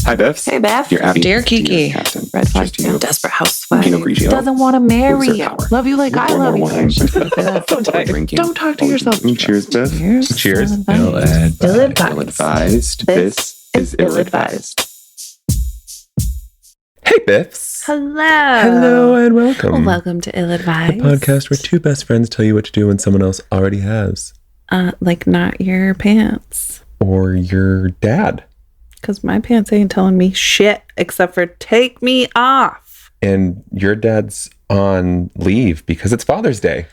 Hi, BiFFs. Hey, Beth. Dear Abby. Dear Kiki. Captain. Red flag. Cheers to you. Desperate housewife. Pinot Grigio. Doesn't want to marry Loser you. power. Love you like I Pour love more you. wine. Don't talk to yourself. Cheers, Biff. Cheers. Ill-advised. Ill-advised. This is Ill-advised. Hey, Biffs. Hello. Hello and welcome. Well, welcome to Ill-advised. The podcast where two best friends tell you what to do when someone else already has. Like not your pants. Or your dad. Because my pants ain't telling me shit except for take me off. And your dad's on leave because it's Father's Day.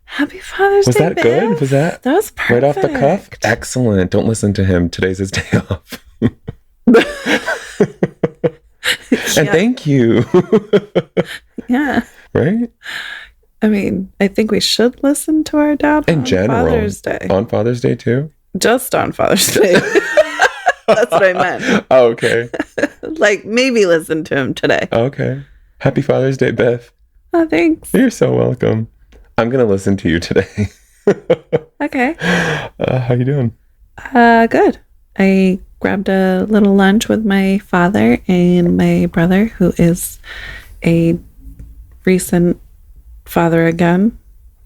Happy Father's Was Day, that good? Biff. Was that was perfect. right off the cuff? Excellent. Don't listen to him. Today's his day off. And thank you. Yeah. Right? I mean, I think we should listen to our dad In on general. Father's Day. On Father's Day too? Just on Father's Day. That's what I meant. Oh, okay. Like, maybe listen to him today. Okay. Happy Father's Day, Beth. Oh, thanks. You're so welcome. I'm going to listen to you today. Okay. How you doing? Good. I grabbed a little lunch with my father and my brother, who is a recent father again.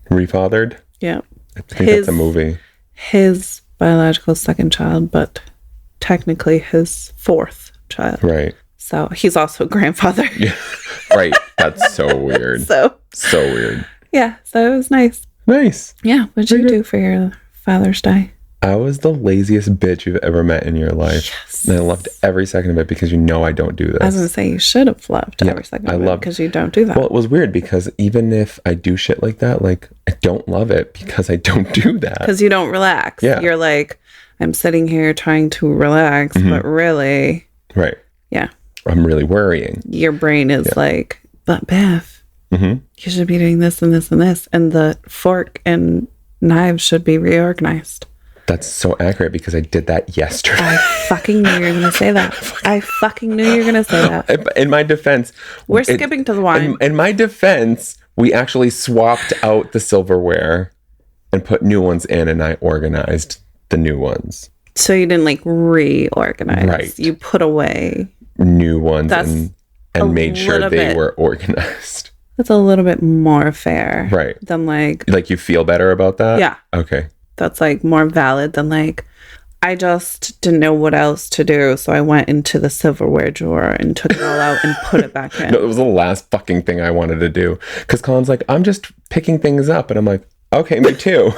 Refathered? Yeah. I think that's a movie. His biological second child, but technically his fourth child. Right. So he's also a grandfather. Yeah. Right. That's so weird. So weird. yeah, so it was nice. Nice. Yeah. What'd you do for your Father's Day? I was the laziest bitch you've ever met in your life. Yes. And I loved every second of it because you know I don't do this. I was going to say you should have loved Yeah, every second I of it loved- because you don't do that. Well, it was weird because even if I do shit like that, like I don't love it because I don't do that. Because you don't relax. Yeah. You're like, I'm sitting here trying to relax, but really, Right. yeah, I'm really worrying. your brain is like, but Beth, Mm-hmm. you should be doing this and this and this. And the fork and knives should be reorganized. That's so accurate because I did that yesterday. I fucking knew you were going to say that. I fucking knew you were going to say that. In my defense, We're skipping to the wine. In my defense, we actually swapped out the silverware and put new ones in, and I organized the new ones. So you didn't like reorganize. Right. You put away. New ones That's and a made sure little they bit- were organized. That's a little bit more fair. Right. Than like, Like you feel better about that? yeah. Okay. That's like more valid than like, I just didn't know what else to do. So I went into the silverware drawer and took it all out and put it back in. No, it was the last fucking thing I wanted to do. Because Colin's like, I'm just picking things up. And I'm like, okay, me too.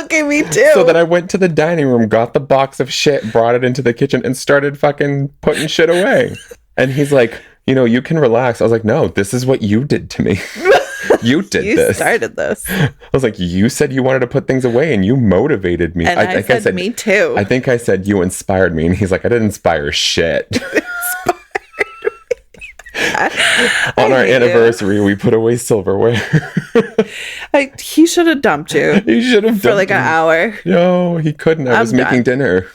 Okay, me too. So then I went to the dining room, got the box of shit, brought it into the kitchen, and started fucking putting shit away. And he's like, you know, you can relax. I was like, no, this is what you did to me. You did you this. started this. I was like, you said you wanted to put things away and you motivated me. And I said, me too. I think I said you inspired me. And he's like, I didn't inspire shit. On our anniversary, we put away silverware. He should have dumped you He should have for like an hour. No, he couldn't. I was making dinner.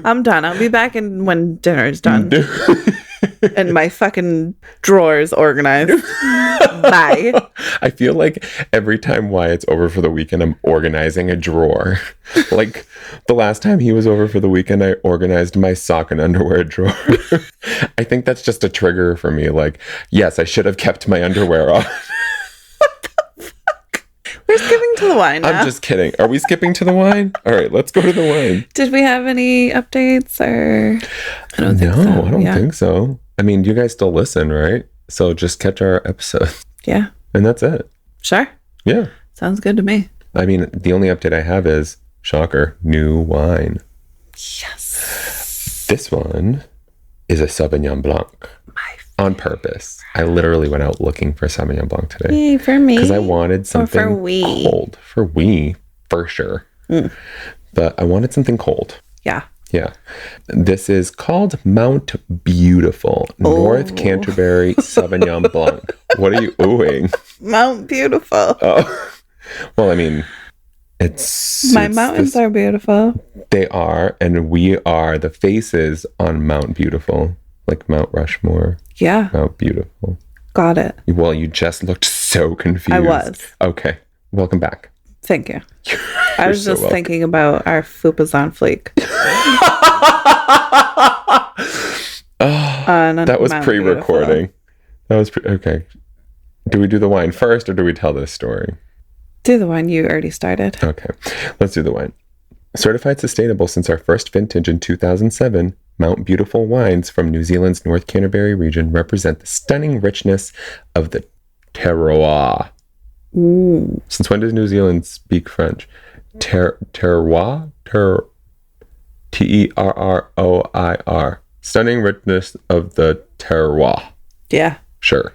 I'm done. I'll be back in when dinner's done. And my fucking drawers organized. Bye. I feel like every time Wyatt's over for the weekend, I'm organizing a drawer. Like the last time he was over for the weekend, I organized my sock and underwear drawer. I think that's just a trigger for me. Like, yes, I should have kept my underwear on. We're skipping to the wine now. I'm just kidding. Are we skipping to the wine? All right, let's go to the wine. Did we have any updates or? I don't think so. No, I don't think so. I mean, you guys still listen, right? So just catch our episode. Yeah. And that's it. Sure. Yeah. Sounds good to me. I mean, the only update I have is, shocker, new wine. Yes. This one is a Sauvignon Blanc. On purpose. I literally went out looking for Sauvignon Blanc today. Yay, for me. Because I wanted something for we. cold. For we, for sure. But I wanted something cold. Yeah. Yeah. This is called Mount Beautiful, North Canterbury Sauvignon Blanc. What are you oohing? Mount Beautiful. Oh. Well, I mean, it's... My mountains are beautiful. They are, and we are the faces on Mount Beautiful. Like Mount Rushmore. Yeah. Mount Beautiful. Got it. Well, you just looked so confused. I was. Okay. Welcome back. Thank you. I was so just welcome. thinking about our fupas on fleek. That was Mount pre-recording. That was okay. Do we do the wine first or do we tell this story? Do the one you already started. Okay, let's do the wine. Certified sustainable since our first vintage in 2007, Mount Beautiful wines from New Zealand's North Canterbury region represent the stunning richness of the terroir. Ooh. Since when does New Zealand speak French? Terroir? Terroir. Stunning richness of the terroir. Yeah. Sure.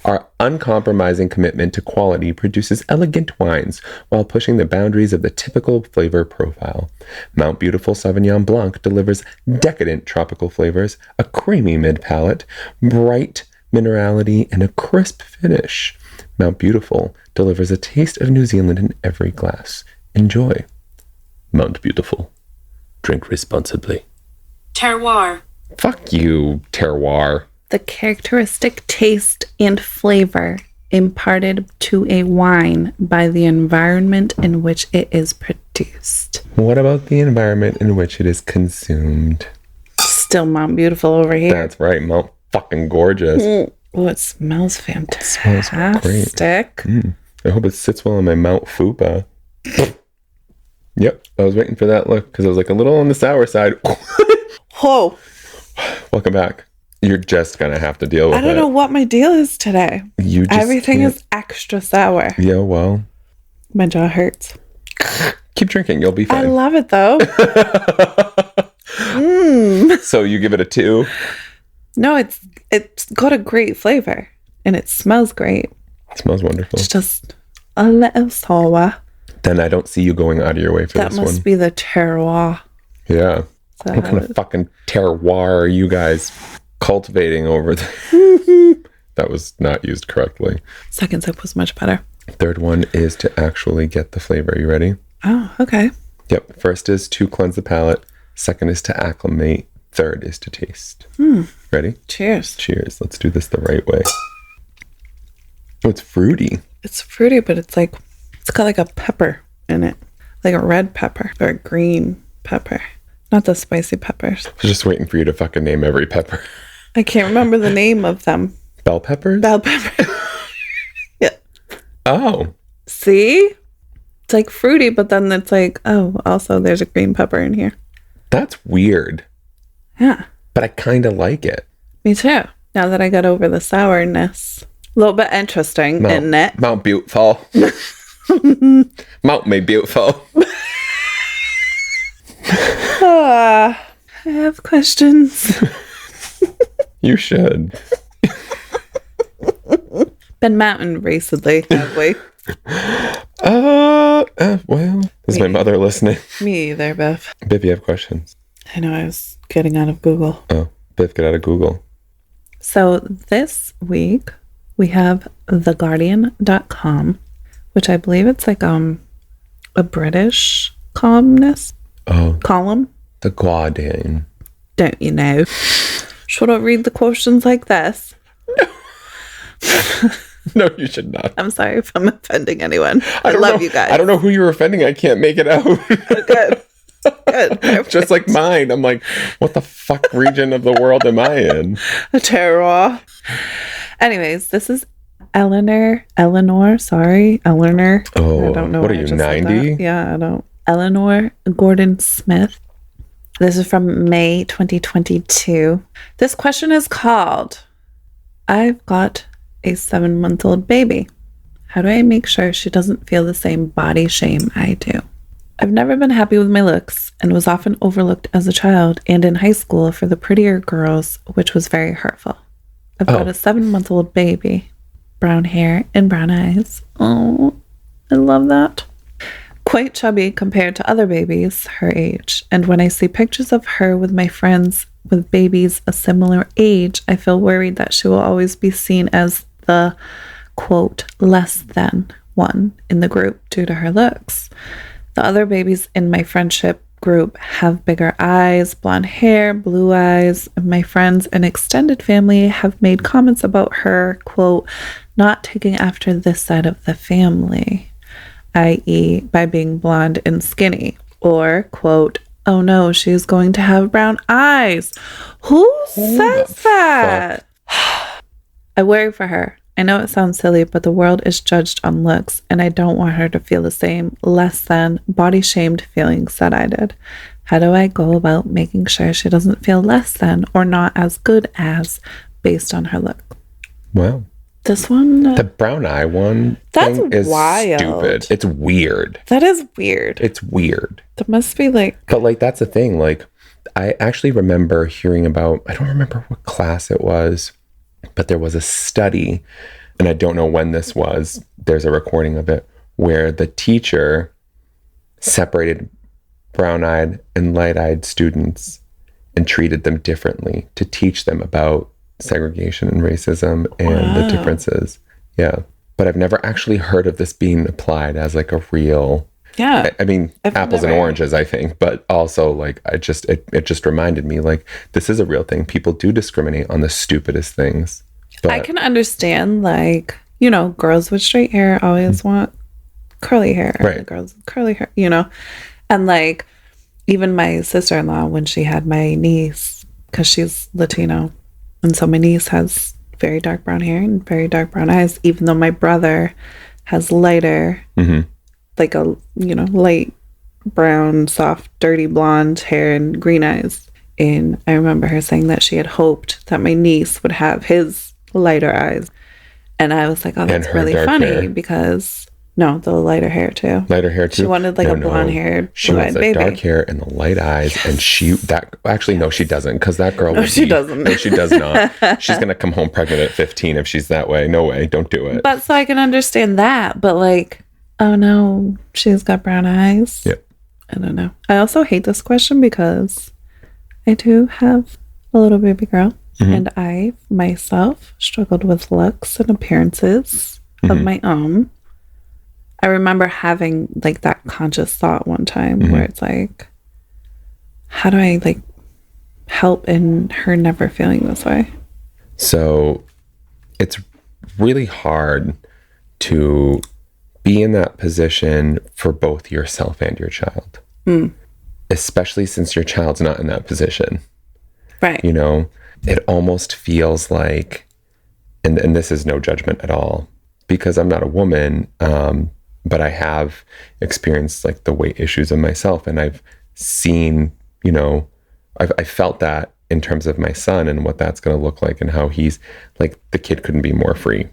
Our uncompromising commitment to quality produces elegant wines while pushing the boundaries of the typical flavor profile. Mount Beautiful Sauvignon Blanc delivers decadent tropical flavors, a creamy mid-palate, bright minerality, and a crisp finish. Mount Beautiful delivers a taste of New Zealand in every glass. Enjoy. Mount Beautiful. Drink responsibly. Terroir. Fuck you, terroir. The characteristic taste and flavor imparted to a wine by the environment in which it is produced. What about the environment in which it is consumed? Still Mount Beautiful over here. That's right, Mount fucking gorgeous. Oh, it smells fantastic. It smells great. I hope it sits well in my Mount Fupa. Yep, I was waiting for that look because I was like a little on the sour side. Whoa. Welcome back. You're just gonna have to deal with it. I don't know what my deal is today. Everything can't. is extra sour. Yeah, well. My jaw hurts. Keep drinking, you'll be I fine. love it though. So you give it a 2? No, it's got a great flavor and it smells great. It smells wonderful. It's just a little sour. Then I don't see you going out of your way for That this must one. be the terroir. Yeah. So What kind of fucking terroir are you guys cultivating over there? That was not used correctly. second sip was much better. Third one is to actually get the flavor. You ready? Oh, okay. Yep. First is to cleanse the palate. Second is to acclimate. Third is to taste. Ready? Cheers. Cheers. Let's do this the right way. Oh, it's fruity. It's fruity, but it's got like a pepper in it. Like a red pepper or a green pepper. Not the spicy peppers. I was just waiting for you to fucking name every pepper. I can't remember the name of them. Bell peppers? Bell pepper. Yeah. Oh. See? It's like fruity, but then it's like, oh, also there's a green pepper in here. That's weird. Yeah. But I kind of like it. Me too. Now that I got over the sourness. A little bit interesting, isn't it? Mount Beautiful. Mount me beautiful. I have questions. You should. Been mountain recently, have we? Well, is my mother listening? Me either, Biff. Biff, you have questions? I know I was getting out of Google. Oh, Biff, get out of Google. So this week we have theguardian.com, which I believe it's like a British columnist column. The Guardian. Don't you know? Should I read the questions like this? No, you should not. I'm sorry if I'm offending anyone. I don't love know. you guys. I don't know who you're offending. I can't make it out. Good. Good. Perfect. Just like mine. I'm like, what the fuck region of the world am I in? A terror. Anyways, this is Eleanor. Sorry, Eleanor. Oh, I don't know. what are why I you, just said 90? that. Yeah, I don't. Eleanor Gordon-Smith. This is from May 2022. This question is called, I've got a 7-month-old baby. How do I make sure she doesn't feel the same body shame I do? I've never been happy with my looks and was often overlooked as a child and in high school for the prettier girls, which was very hurtful. I've got a 7-month-old baby, brown hair and brown eyes. Oh, I love that. Quite chubby compared to other babies her age. And when I see pictures of her with my friends with babies a similar age, I feel worried that she will always be seen as the, quote, less than one in the group due to her looks. The other babies in my friendship group have bigger eyes, blonde hair, blue eyes. And my friends and extended family have made comments about her, quote, not taking after this side of the family, i.e. by being blonde and skinny, or, quote, oh no, she's going to have brown eyes. Who says that? I worry for her. I know it sounds silly, but the world is judged on looks, and I don't want her to feel the same less than body shamed feelings that I did. How do I go about making sure she doesn't feel less than or not as good as based on her look? Wow. This one, The brown eye one that's thing is wild. stupid. It's weird. That is weird. It's weird. That must be like, But like, that's the thing. Like, I actually remember hearing about, I don't remember what class it was, but there was a study, and I don't know when this was. There's a recording of it where the teacher separated brown-eyed and light-eyed students and treated them differently to teach them about segregation and racism and the differences. Yeah. But I've never actually heard of this being applied as like a real, yeah. I mean, apples and oranges, I think, but also like, it just reminded me like, this is a real thing. People do discriminate on the stupidest things. But I can understand, like, you know, girls with straight hair always want curly hair. Right. Girls with curly hair, you know? And like, even my sister-in-law, when she had my niece, because she's Latino, and so my niece has very dark brown hair and very dark brown eyes, even though my brother has lighter, like a, you know, light brown, soft, dirty blonde hair and green eyes. And I remember her saying that she had hoped that my niece would have his lighter eyes. And I was like, oh, that's really funny hair. because, no, the lighter hair too. Lighter hair too? She wanted like a blonde haired, She wants the baby. dark hair and the light eyes. Yes. And no, she doesn't, because that girl doesn't. No, she does not. She's going to come home pregnant at 15 if she's that way. No way. Don't do it. But so I can understand that. But like, oh no, she's got brown eyes. Yep. I don't know. I also hate this question because I do have a little baby girl. And I myself struggled with looks and appearances of my own. I remember having like that conscious thought one time where it's like, how do I like help in her never feeling this way? So it's really hard to be in that position for both yourself and your child, especially since your child's not in that position. Right. You know, it almost feels like, and this is no judgment at all, because I'm not a woman, but I have experienced like the weight issues of myself, and I've seen, you know, I felt that in terms of my son and what that's going to look like, and how he's like, the kid couldn't be more free,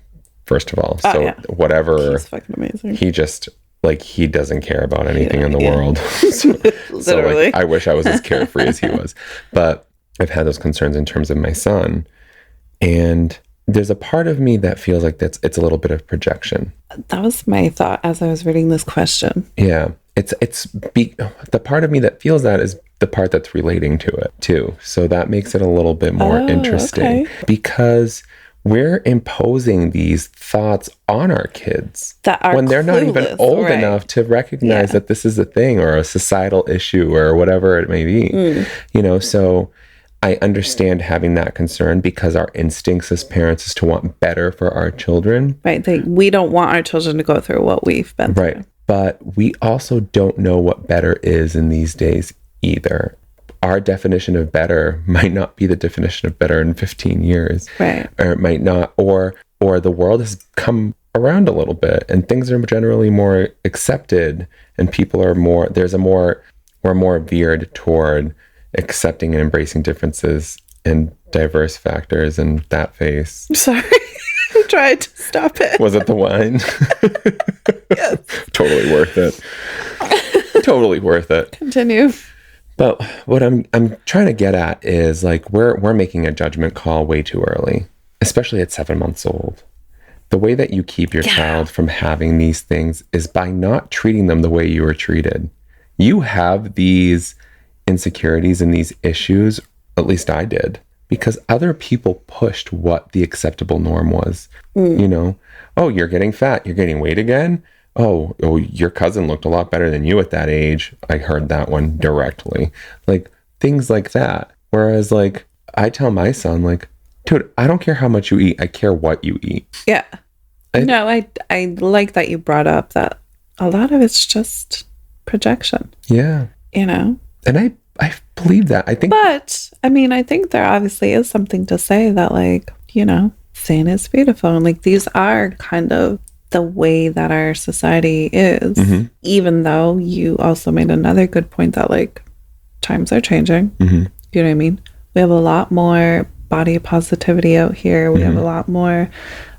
first of all. So whatever, he's fucking amazing. He just like, he doesn't care about anything in the world. so like, I wish I was as carefree as he was, but I've had those concerns in terms of my son, and there's a part of me that feels like it's a little bit of projection. That was my thought as I was reading this question. Yeah, the part of me that feels that is the part that's relating to it too. So that makes it a little bit more interesting, because we're imposing these thoughts on our kids that are when they're not even old enough to recognize that this is a thing or a societal issue or whatever it may be. You know, so I understand having that concern, because our instincts as parents is to want better for our children. Right. We don't want our children to go through what we've been through. Right. But we also don't know what better is in these days either. Our definition of better might not be the definition of better in 15 years. Right. Or it might not, or the world has come around a little bit and things are generally more accepted, and people are we're more veered toward accepting and embracing differences and diverse factors in that face. Sorry. I tried to stop it. Was it the wine? Yes. Totally worth it. Totally worth it. Continue. But what I'm trying to get at is like, we're making a judgment call way too early, especially at 7 months old. The way that you keep your child from having these things is by not treating them the way you were treated. You have these insecurities and these issues, at least I did, because other people pushed what the acceptable norm was. You know, oh, you're getting fat, you're gaining weight again. Oh, your cousin looked a lot better than you at that age. I heard that one directly. Like, things like that. Whereas, like, I tell my son, like, dude, I don't care how much you eat. I care what you eat. Yeah. I like that you brought up that a lot of it's just projection. Yeah. You know? And I believe that. I think, But I mean, I think there obviously is something to say that, like, you know, sin is beautiful, and like these are kind of the way that our society is. Even though you also made another good point that like times are changing. You know what I mean? We have a lot more body positivity out here. We have a lot more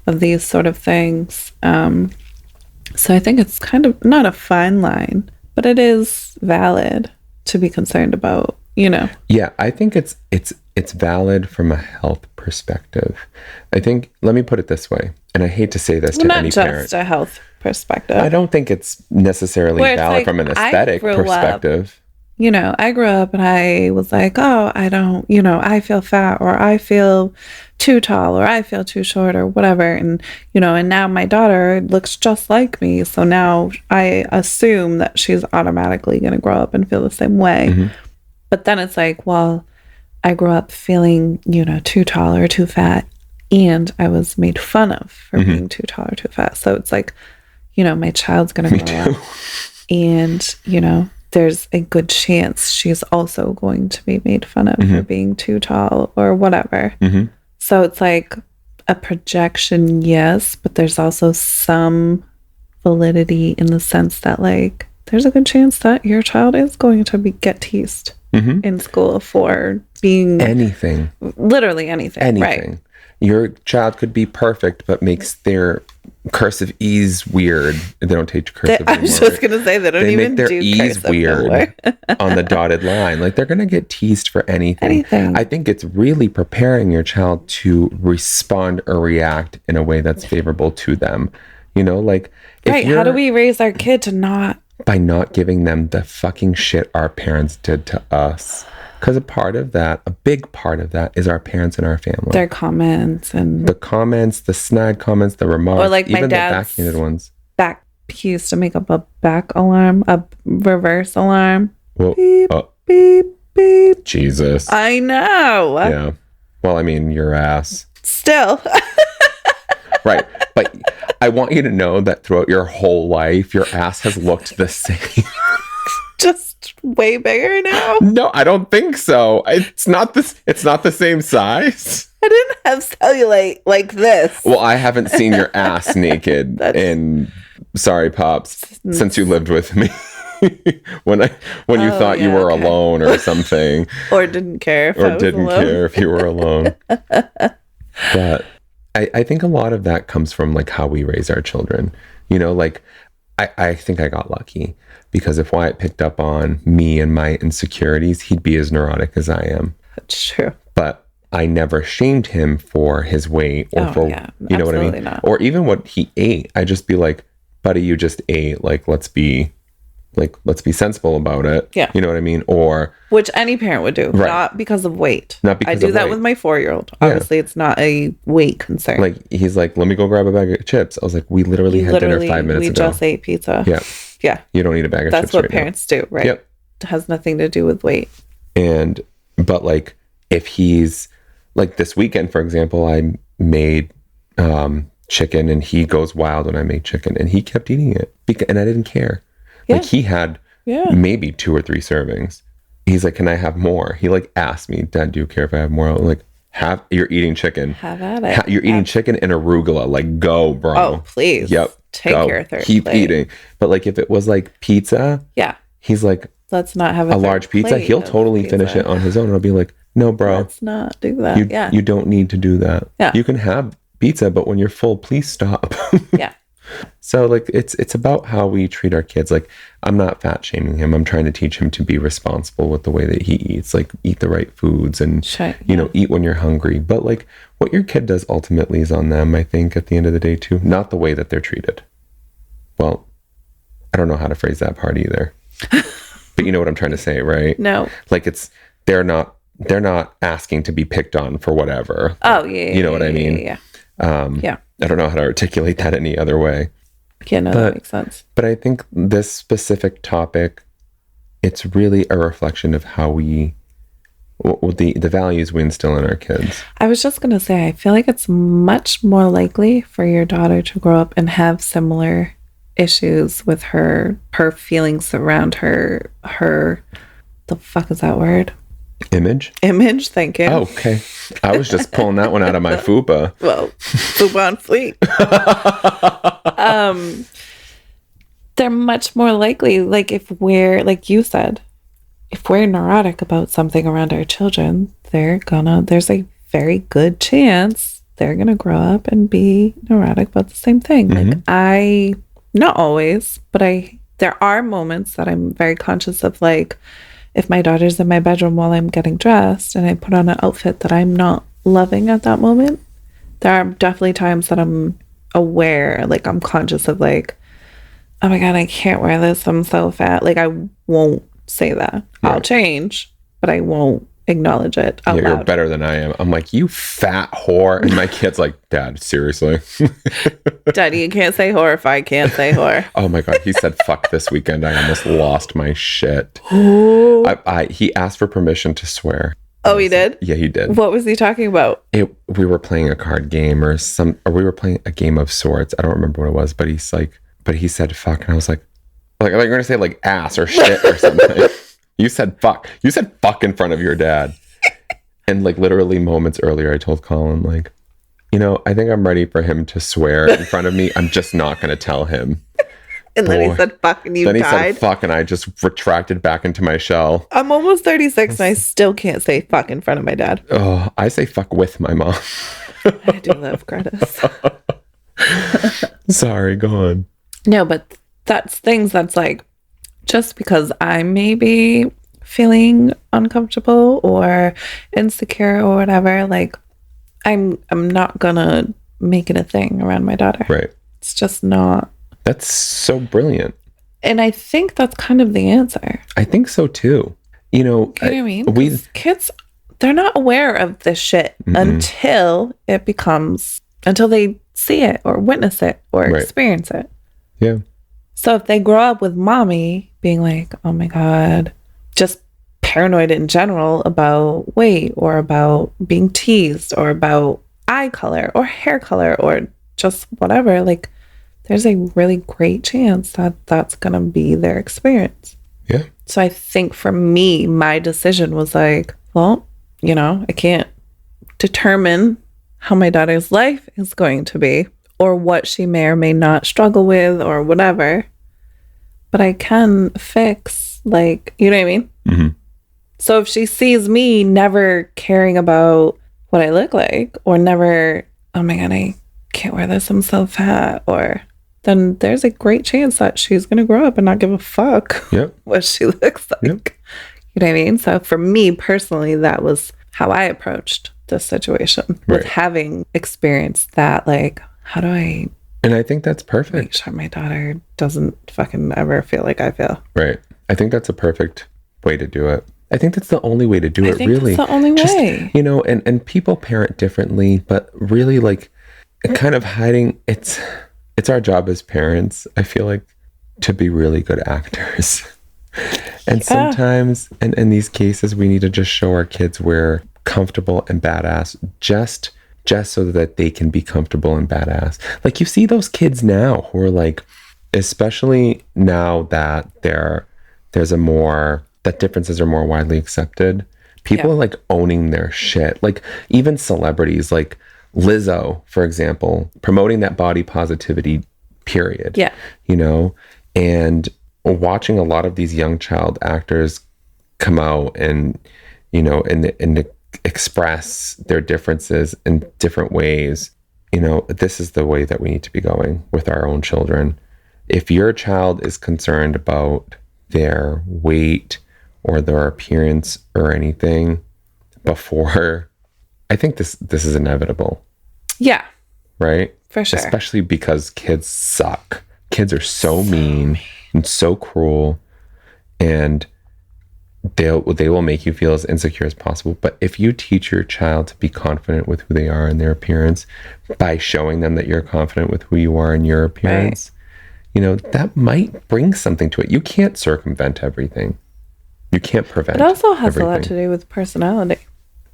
of these sort of things. So I think it's kind of not a fine line, but it is valid to be concerned about, you know. Yeah, I think it's valid from a health perspective. I think, let me put it this way, and I hate to say this to any parent. Not just a health perspective. I don't think it's necessarily valid from an aesthetic perspective. You know, I grew up and I was like, oh, I don't, you know, I feel fat, or I feel too tall, or I feel too short, or whatever. And, you know, and now my daughter looks just like me. So now I assume that she's automatically going to grow up and feel the same way. But then it's like, well, I grew up feeling, you know, too tall or too fat, and I was made fun of for being too tall or too fat. So it's like, you know, my child's going to grow up, and, you know, there's a good chance she's also going to be made fun of for being too tall or whatever. So it's like a projection, yes, but there's also some validity in the sense that like there's a good chance that your child is going to get teased in school for being anything, literally anything. Right. Your child could be perfect, but makes their cursive E's weird. They don't teach cursive anymore. I was just going to say they don't even make their do E's cursive weird on the dotted line. Like they're going to get teased for anything. I think it's really preparing your child to respond or react in a way that's favorable to them. You know, like right. How do we raise our kid to not? By not giving them the fucking shit our parents did to us. Because a big part of that is our parents and our family. Their comments and... The comments, the snide comments, the remarks. Or like even my dad's the backhanded ones. He used to make up a back alarm, a reverse alarm. Well, beep, beep, beep. Jesus. I know. Yeah. Well, I mean, your ass. Still. Right. But I want you to know that throughout your whole life, your ass has looked the same. Just way bigger now? No, I don't think so. It's not the same size. I didn't have cellulite like this. Well, I haven't seen your ass naked in sorry, Pops, since you lived with me. when you thought you were alone or something. Or didn't care if you were alone. But I think a lot of that comes from like how we raise our children. You know, like I think I got lucky because if Wyatt picked up on me and my insecurities, he'd be as neurotic as I am. That's true. But I never shamed him for his weight or you know what I mean? Not. Or even what he ate. I'd just be like, buddy, you just ate. Like, let's be sensible about it. Yeah. You know what I mean? Or which any parent would do, right. Not because of weight. Not because I do of that weight. with my 4-year-old. Obviously, it's not a weight concern. Like he's like, let me go grab a bag of chips. I was like, we literally had dinner 5 minutes ago. We just ate pizza. Yeah. Yeah. You don't need a bag of chips. That's what parents do, right? Yep. It has nothing to do with weight. But like if he's like this weekend, for example, I made chicken and he goes wild when I make chicken and he kept eating it and I didn't care. Yeah. Like he had maybe 2 or 3 servings. He's like, can I have more? He like asked me, Dad, do you care if I have more? I'm like, you're eating chicken. Have at it. You're eating chicken and arugula. Like, go, bro. Oh, please. Yep. Take your third Keep plate. eating. But like if it was like pizza, he's like, let's not have a large pizza. He'll totally finish it on his own. And I'll be like, no, bro. Let's not do that. You don't need to do that. Yeah. You can have pizza, but when you're full, please stop. Yeah. So like it's about how we treat our kids. Like I'm not fat shaming him. I'm trying to teach him to be responsible with the way that he eats. Like eat the right foods and you know, eat when you're hungry. But like what your kid does ultimately is on them, I think, at the end of the day too. Not the way that they're treated. Well, I don't know how to phrase that part either. But you know what I'm trying to say, right? No. Like they're not asking to be picked on for whatever. Oh yeah. You know what I mean? Yeah. Yeah. I don't know how to articulate that any other way. Yeah, no, that makes sense. But I think this specific topic, it's really a reflection of how the values we instill in our kids. I was just going to say, I feel like it's much more likely for your daughter to grow up and have similar issues with her feelings around her the fuck is that word? Image? Image, thank you. Oh, okay. I was just pulling that one out of my fupa. Well, fupa on fleek. They're much more likely, like if we're, like you said, if we're neurotic about something around our children, there's a very good chance they're gonna grow up and be neurotic about the same thing. Like not always, but there are moments that I'm very conscious of, like if my daughter's in my bedroom while I'm getting dressed and I put on an outfit that I'm not loving at that moment, there are definitely times that I'm aware, like I'm conscious of like, oh my God, I can't wear this, I'm so fat. Like I won't say that. I'll change, but I won't acknowledge it out loud. You're better than I am. I'm like, you fat whore. And my kid's like, Dad, seriously? Daddy, you can't say whore if I can't say whore. Oh my God. He said fuck this weekend. I almost lost my shit. He asked for permission to swear. Oh, he did? Yeah, he did. What was he talking about? We were playing a card game or we were playing a game of sorts. I don't remember what it was, but he said fuck. And I was like you're going to say like ass or shit or something. You said fuck. You said fuck in front of your dad. And like literally moments earlier, I told Colin, like, I think I'm ready for him to swear in front of me. I'm just not going to tell him. And then he said fuck and you died. Then he said fuck and I just retracted back into my shell. I'm almost 36 and I still can't say fuck in front of my dad. Oh, I say fuck with my mom. I do love Curtis. Sorry, go on. No, but that's things that's like, just because I may be feeling uncomfortable or insecure or whatever, like I'm not gonna make it a thing around my daughter. Right. It's just not. That's so brilliant. And I think that's kind of the answer. I think so too. You know what I mean? Kids, they're not aware of this shit until they see it or witness it or experience it. Yeah. So if they grow up with mommy being like, oh my God, just paranoid in general about weight or about being teased or about eye color or hair color or just whatever, like there's a really great chance that that's going to be their experience. Yeah. So I think for me, my decision was like, well, I can't determine how my daughter's life is going to be or what she may or may not struggle with or whatever. But I can fix, like, you know what I mean? Mm-hmm. So if she sees me never caring about what I look like or never, oh my God, I can't wear this, I'm so fat, or then there's a great chance that she's going to grow up and not give a fuck what she looks like. Yep. You know what I mean? So for me personally, that was how I approached this situation with having experienced that, like, how do I... And I think that's perfect. Make sure my daughter doesn't fucking ever feel like I feel. Right. I think that's a perfect way to do it. I think that's the only way to do it, really. That's the only way. And people parent differently, but really, like, kind of hiding, it's our job as parents, I feel like, to be really good actors. And sometimes, in these cases, we need to just show our kids we're comfortable and badass just so that they can be comfortable and badass. Like, you see those kids now who are like, especially now that that differences are more widely accepted. People are like owning their shit. Like even celebrities like Lizzo, for example, promoting that body positivity period. Yeah. And watching a lot of these young child actors come out and, and express their differences in different ways. This is the way that we need to be going with our own children. If your child is concerned about their weight or their appearance or anything before, I think this is inevitable. Yeah. Right? For sure. Especially because kids suck. Kids are so mean and so cruel, and they will make you feel as insecure as possible. But if you teach your child to be confident with who they are and their appearance by showing them that you're confident with who you are and your appearance, that might bring something to it. You can't circumvent everything. You can't prevent it. Also has everything. A lot to do with personality.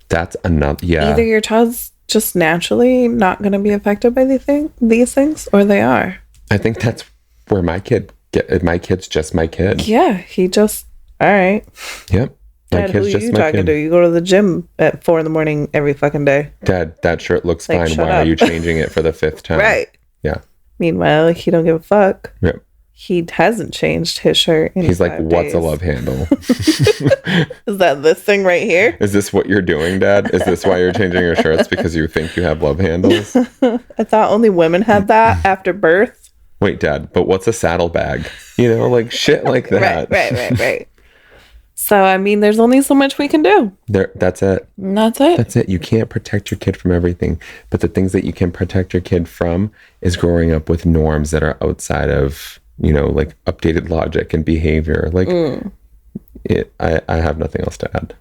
That's another, Either your child's just naturally not going to be affected by these things, or they are. I think that's where my kid's just my kid. Yeah, he just, all right. Yep. My Dad, kid's who just you my talking kid. to? You go to the gym at 4 a.m. every fucking day. Dad, that shirt looks Like, fine. shut Why up. are you changing it for the 5th time? Right. Yeah. Meanwhile, he don't give a fuck. Yeah. He hasn't changed his shirt in He's like, 5 what's a days. love handle? Is that this thing right here? Is this what you're doing, Dad? Is this why you're changing your shirts? Because you think you have love handles? I thought only women had that after birth. Wait, Dad, but what's a saddlebag? You know, like shit like that. Right. So, I mean, there's only so much we can do. That's it. And that's it. That's it. You can't protect your kid from everything. But the things that you can protect your kid from is growing up with norms that are outside of, you know, like updated logic and behavior. Like, I have nothing else to add.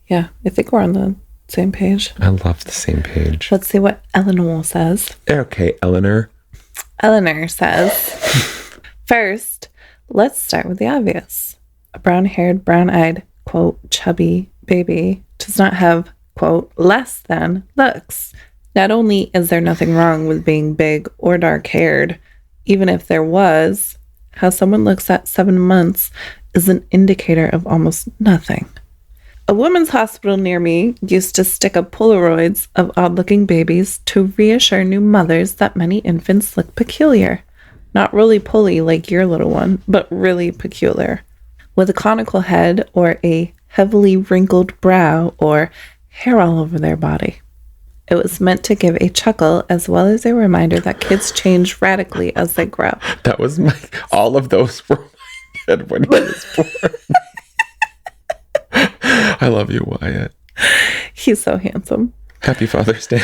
Yeah, I think we're on the same page. I love the same page. Let's see what Eleanor says. Okay, Eleanor. Eleanor says, first, let's start with the obvious. A brown-haired, brown-eyed, quote, chubby baby does not have, quote, less than looks. Not only is there nothing wrong with being big or dark-haired, even if there was, how someone looks at 7 months is an indicator of almost nothing. A women's hospital near me used to stick up Polaroids of odd-looking babies to reassure new mothers that many infants look peculiar. Not really pulley like your little one, but really peculiar. With a conical head or a heavily wrinkled brow or hair all over their body. It was meant to give a chuckle as well as a reminder that kids change radically as they grow. That was all of those were my kid when he was born. I love you, Wyatt. He's so handsome. Happy Father's Day.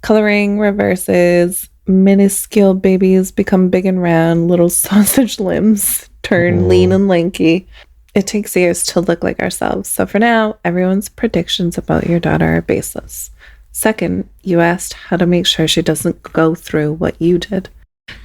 Coloring reverses. Minuscule babies become big and round. Little sausage limbs turn lean and lanky. It takes years to look like ourselves. So for now, everyone's predictions about your daughter are baseless. Second, you asked how to make sure she doesn't go through what you did.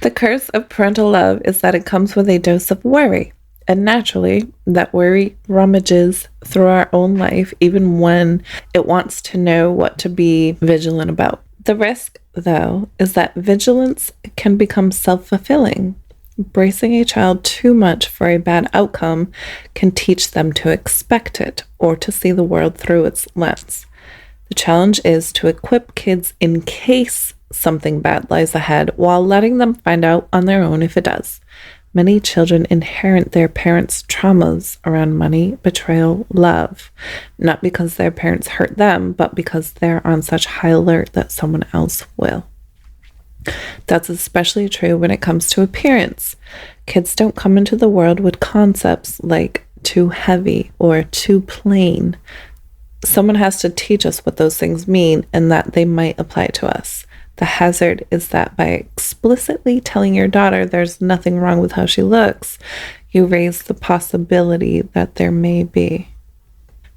The curse of parental love is that it comes with a dose of worry. And naturally, that worry rummages through our own life, even when it wants to know what to be vigilant about. The risk, though, is that vigilance can become self-fulfilling. Bracing a child too much for a bad outcome can teach them to expect it or to see the world through its lens. The challenge is to equip kids in case something bad lies ahead while letting them find out on their own if it does. Many children inherit their parents' traumas around money, betrayal, love, not because their parents hurt them, but because they're on such high alert that someone else will. That's especially true when it comes to appearance. Kids don't come into the world with concepts like too heavy or too plain. Someone has to teach us what those things mean and that they might apply to us. The hazard is that by explicitly telling your daughter there's nothing wrong with how she looks, you raise the possibility that there may be.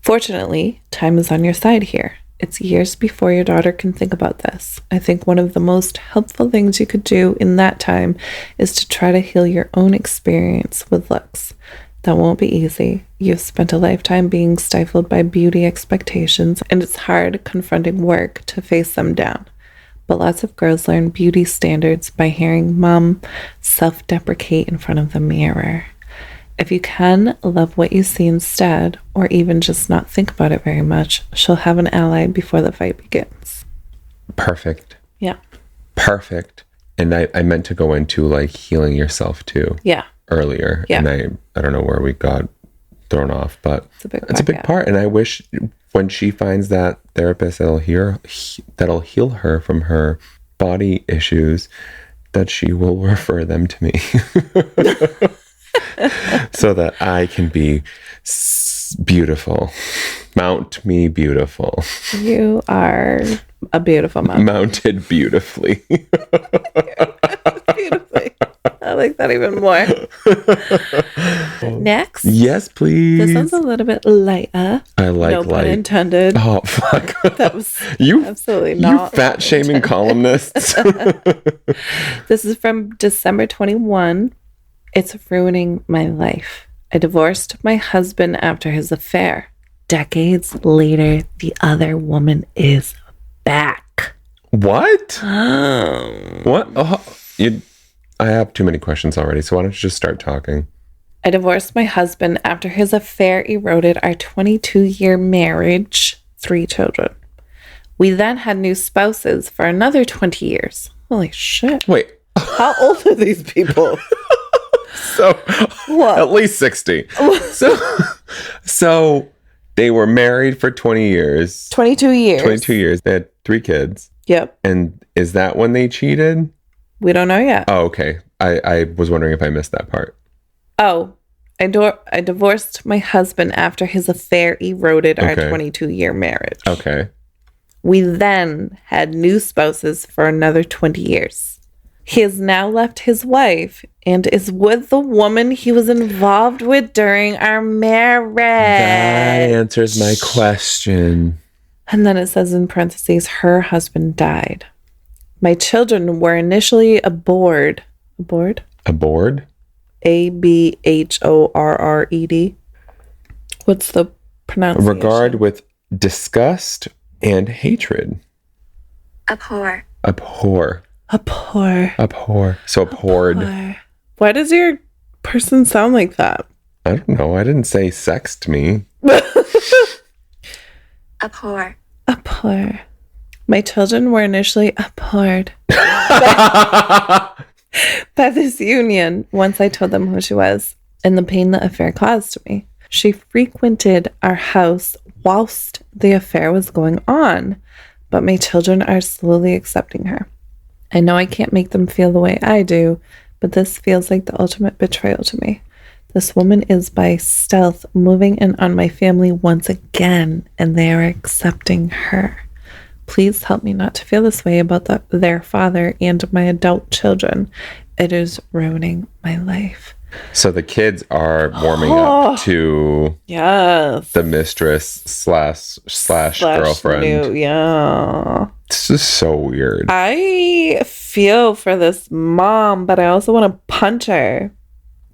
Fortunately, time is on your side here. It's years before your daughter can think about this. I think one of the most helpful things you could do in that time is to try to heal your own experience with looks. That won't be easy. You've spent a lifetime being stifled by beauty expectations, and it's hard confronting work to face them down. But lots of girls learn beauty standards by hearing mom self-deprecate in front of the mirror. If you can, love what you see instead, or even just not think about it very much, she'll have an ally before the fight begins. Perfect. Yeah. Perfect. And I meant to go into like healing yourself too. Yeah. Earlier. Yeah. And I don't know where we got thrown off, but It's a big part. And I wish when she finds that therapist that'll heal her from her body issues, that she will refer them to me. So that I can be beautiful. Mount me beautiful. You are a beautiful mom. Mounted beautifully. Beautifully. I like that even more. Next. Yes, please. This one's a little bit lighter. I like no pun light. intended. Oh, fuck. That was you absolutely You not. fat shaming columnists. This is from December 21. It's ruining my life. I divorced my husband after his affair. Decades later, the other woman is back. What? What? Oh, I have too many questions already, so why don't you just start talking? I divorced my husband after his affair eroded our 22-year marriage, 3 children. We then had new spouses for another 20 years. Holy shit. Wait. How old are these people? So, at least 60. So they were married for 20 years. 22 years. 22 years. They had 3 kids. Yep. And is that when they cheated? We don't know yet. Oh, okay. I was wondering if I missed that part. Oh, I divorced my husband after his affair eroded our 22-year marriage. Okay. We then had new spouses for another 20 years. He has now left his wife and is with the woman he was involved with during our marriage. That answers my question. And then it says in parentheses, her husband died. My children were initially aboard. Aboard? Aboard? ABHORRED. What's the pronunciation? Regard with disgust and hatred. Abhor. Abhor. Abhor. Abhor. So abhorred. Abhor. Why does your person sound like that? I don't know. I didn't say sext me. Abhor. Abhor. My children were initially abhorred by this union once I told them who she was and the pain the affair caused me. She frequented our house whilst the affair was going on, but my children are slowly accepting her. I know I can't make them feel the way I do, but this feels like the ultimate betrayal to me. This woman is by stealth moving in on my family once again, and they are accepting her. Please help me not to feel this way about their father and my adult children. It is ruining my life. So the kids are warming up to the mistress slash girlfriend. Yeah. This is so weird. I feel for this mom, but I also want to punch her.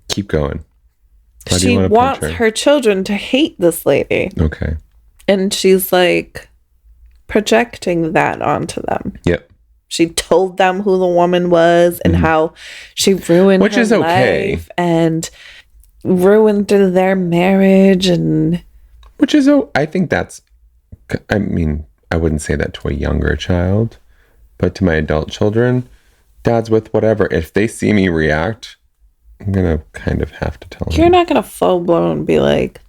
Keep going. Why do She you wanna punch wants her children to hate this lady. Okay. And she's like projecting that onto them. Yep. She told them who the woman was and how she ruined Which her is okay. life and ruined their marriage. And which is, I think that's, I mean, I wouldn't say that to a younger child, but to my adult children, dad's with whatever. If they see me react, I'm going to kind of have to tell them. You're not going to full blown be like,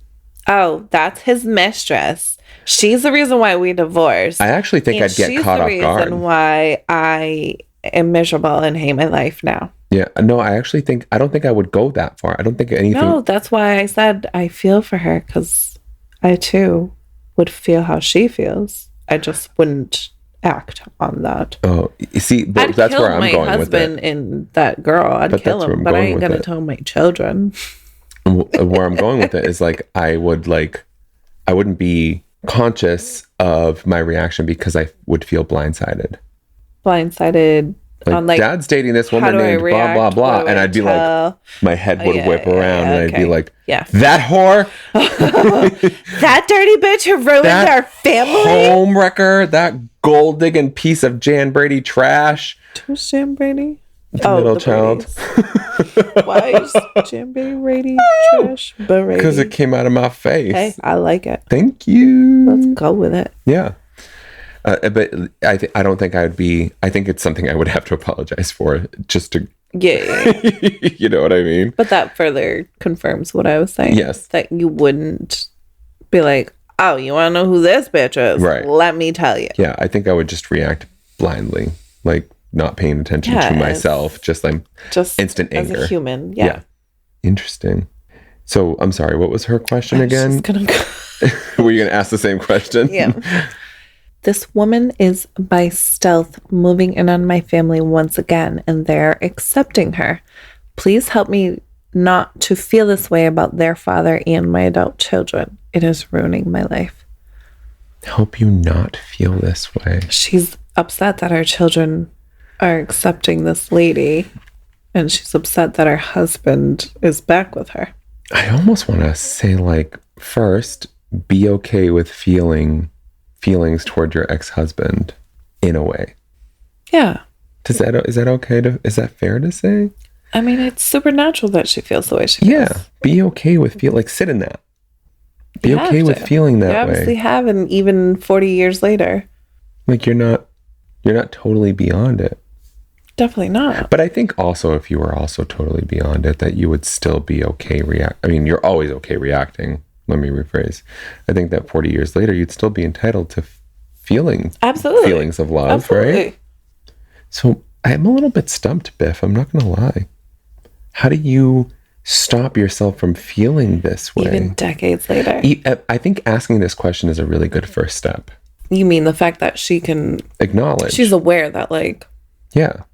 oh, that's his mistress. She's the reason why we divorced. I actually think I'd get caught off guard. She's the reason why I am miserable and hate my life now. Yeah. No, I don't think I would go that far. I don't think anything. No, that's why I said I feel for her, because I too would feel how she feels. I just wouldn't act on that. Oh, you see, that's where I'm going with it. I'd kill my husband and that girl. I'd kill him, but I ain't going to tell my children. Where I'm going with it is like, I wouldn't be conscious of my reaction because I would feel blindsided. On like, dad's dating this woman named blah blah blah, and I'd be like, my head would whip around, and I'd be like, that whore, that dirty bitch who ruined our family, home wrecker, that gold digging piece of Jan Brady trash. Who's Jan Brady? Middle child. Why is Jan Brady trash? Because it came out of my face. Hey, I like it. Thank you. Let's go with it. Yeah. But I don't think I would be. I think it's something I would have to apologize for, just to. Yeah. You know what I mean? But that further confirms what I was saying. Yes. That you wouldn't be like, oh, you want to know who this bitch is? Right. Let me tell you. Yeah, I think I would just react blindly, like not paying attention to myself, just instant anger. As a human. Yeah. Interesting. So I'm sorry. What was her question again? Were you going to ask the same question? Yeah. This woman is by stealth moving in on my family once again, and they're accepting her. Please help me not to feel this way about their father and my adult children. It is ruining my life. Help you not feel this way. She's upset that her children are accepting this lady, and she's upset that her husband is back with her. I almost want to say, like, first, be okay with feelings toward your ex-husband in a way. Yeah. Is that okay is that fair to say? I mean, it's supernatural that she feels the way she Yeah. feels. Be okay with like sit in that. Be You okay have with to. feeling You that obviously way. have, and even 40 years later. Like you're not totally beyond it. Definitely not. But I think also if you were also totally beyond it, that you would still be okay I mean, you're always okay reacting. Let me rephrase. I think that 40 years later, you'd still be entitled to feelings of love, Absolutely. right? So I'm a little bit stumped, Biff. I'm not going to lie. How do you stop yourself from feeling this way? Even decades later. I think asking this question is a really good first step. You mean the fact that she can Acknowledge. she's aware that, like, Yeah.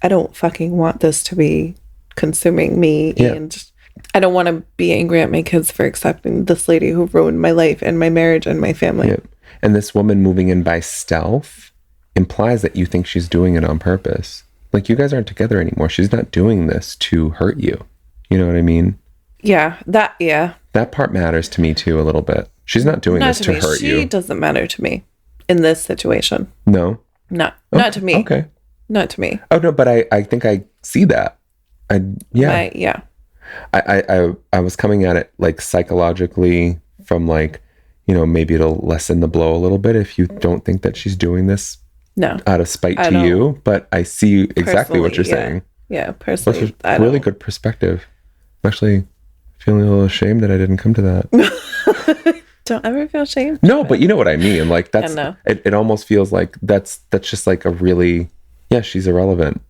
I don't fucking want this to be consuming me. Yeah. And I don't want to be angry at my kids for accepting this lady who ruined my life and my marriage and my family. Yeah. And this woman moving in by stealth implies that you think she's doing it on purpose. Like, you guys aren't together anymore. She's not doing this to hurt you. You know what I mean? Yeah. That part matters to me too a little bit. She's not doing this to hurt you. She doesn't matter to me in this situation. No? Not Okay. to me. Okay. Not to me. Oh, no, but I think I see that. Yeah. Yeah. I was coming at it like psychologically from like, you know, maybe it'll lessen the blow a little bit if you don't think that she's doing this No. out of spite I to don't. you. But I see exactly what you're Personally, yeah. saying. Yeah, That's personally. a really good perspective. I'm actually feeling a little ashamed that I didn't come to that. Don't ever feel ashamed. No, but you know what I mean. Like that's know. it almost feels like that's just like a really, yeah, she's irrelevant.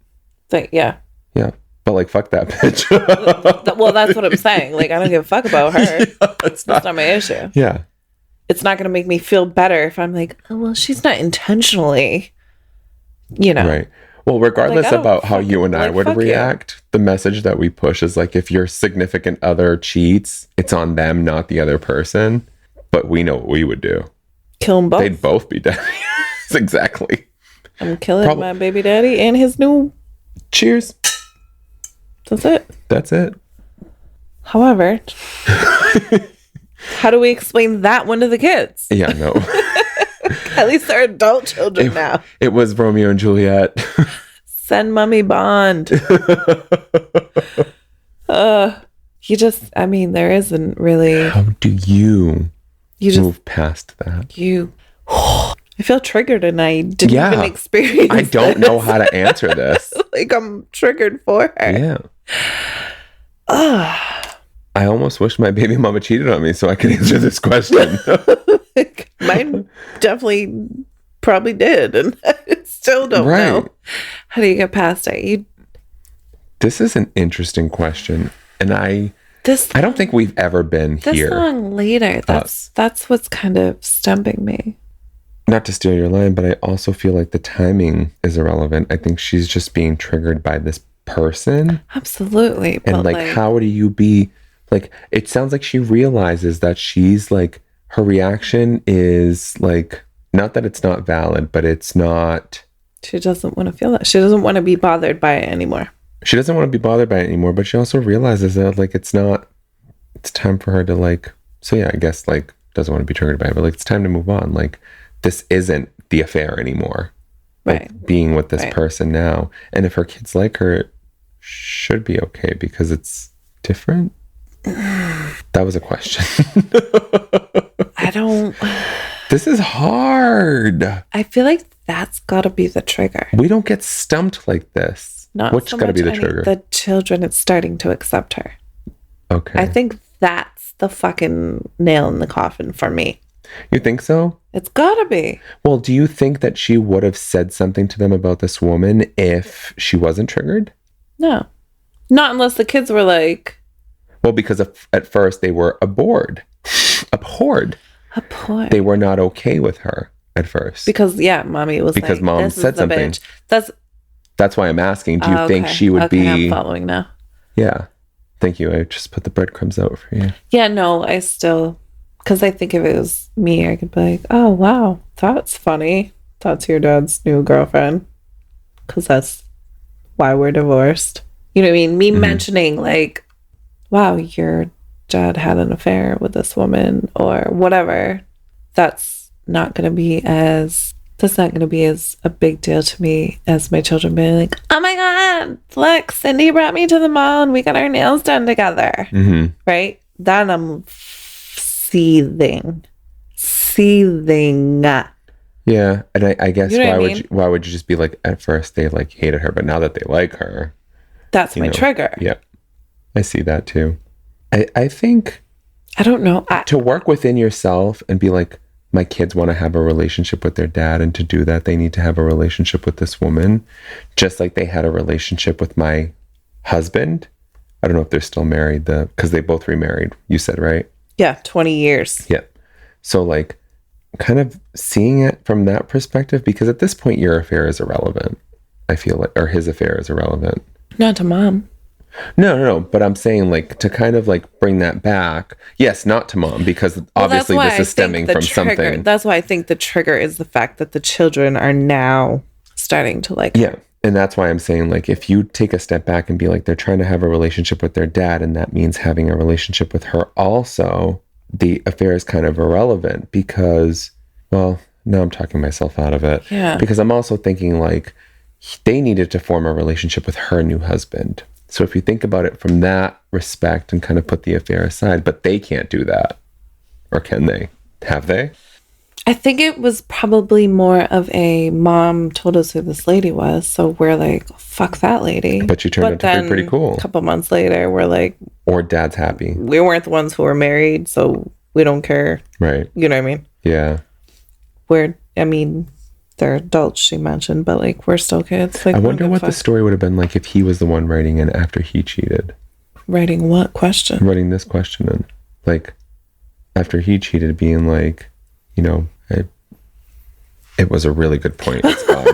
Yeah. Yeah. But like fuck that bitch. Well, that's what I'm saying. Like, I don't give a fuck about her. Yeah, it's That's not my issue. Yeah. It's not going to make me feel better if I'm like, oh, well, she's not intentionally, you know. Right. Well, regardless Like, I don't about how you and I like, would fuck you. react, the message that we push is like, if your significant other cheats, it's on them, not the other person. But we know what we would do. Kill them both. They'd both be dead. Exactly. I'm killing my baby daddy and his new. Cheers. That's it. That's it. However, how do we explain that one to the kids? Yeah, no. At least they're adult children now. It was Romeo and Juliet. Send mommy Bond. I mean, there isn't really. How do you You just move past that? I feel triggered, and I didn't even experience. I don't this. know how to answer this. Like, I'm triggered for her. Yeah. I almost wish my baby mama cheated on me so I could answer this question. Mine definitely probably did, and I still don't know. How do you get past it? This is an interesting question, and I don't think we've ever been this here. long later. That's what's kind of stumping me. Not to steal your line, but I also feel like the timing is irrelevant. I think she's just being triggered by this person. Absolutely. And but like, how do you be like, it sounds like she realizes that she's like, her reaction is like, not that it's not valid, but it's not. She doesn't want to feel that. She doesn't want to be bothered by it anymore. She doesn't want to be bothered by it anymore, but she also realizes that like, it's time for her to like, so yeah, I guess like, doesn't want to be triggered by it, but like, it's time to move on. Like, this isn't the affair anymore. Right. Like, being with this person now. And if her kids like her, it should be okay because it's different. That was a question. I don't. This is hard. I feel like that's got to be the trigger. We don't get stumped like this. What's so got to much be the trigger? The children is starting to accept her. Okay. I think that's the fucking nail in the coffin for me. You think so? It's gotta be. Well, do you think that she would have said something to them about this woman if she wasn't triggered? No. Not unless the kids were like... Well, because at first they were abhorred. They were not okay with her at first. Because, yeah, mommy was because like, mom this said is the something. bitch. That's why I'm asking. Do you think she would be... I'm following now. Yeah. Thank you. I just put the breadcrumbs out for you. Yeah, no, I still... Because I think if it was me, I could be like, oh, wow, that's funny. That's your dad's new girlfriend. Because that's why we're divorced. You know what I mean? Me mentioning like, wow, your dad had an affair with this woman or whatever. That's not going to be as That's not going to be as a big deal to me as my children being like, oh my God, look, Cindy brought me to the mall and we got our nails done together. Mm-hmm. Right? Then I'm seething. Yeah, and I guess You know what I mean? why would you just be like, at first they like hated her, but now that they like her, That's my trigger. Yeah, I see that too. I think I don't know. to work within yourself and be like, my kids want to have a relationship with their dad, and to do that, they need to have a relationship with this woman, just like they had a relationship with my husband. I don't know if they're still married, because they both remarried. You said, right? Yeah, 20 years. Yeah. So like, kind of seeing it from that perspective, because at this point your affair is irrelevant. I feel like, or his affair is irrelevant. Not to mom. No. But I'm saying like to kind of like bring that back. Yes, not to mom, because obviously this is stemming from something. That's why I think the trigger is the fact that the children are now starting to like. Yeah. And that's why I'm saying like, if you take a step back and be like, they're trying to have a relationship with their dad, and that means having a relationship with her also, the affair is kind of irrelevant because, well, now I'm talking myself out of it. Yeah. Because I'm also thinking like they needed to form a relationship with her new husband. So if you think about it from that respect and kind of put the affair aside, but they can't do that. Or can they? Have they? I think it was probably more of a mom told us who this lady was. So we're like, fuck that lady. But she turned out to be pretty cool. A couple months later, we're like, or dad's happy. We weren't the ones who were married, so we don't care. Right. You know what I mean? Yeah. They're adults, she mentioned, but like, we're still kids. Like, I wonder what the story would have been like if he was the one writing in after he cheated. Writing what question? Writing this question in. Like, after he cheated, being like, you know, it was a really good point. It's gone.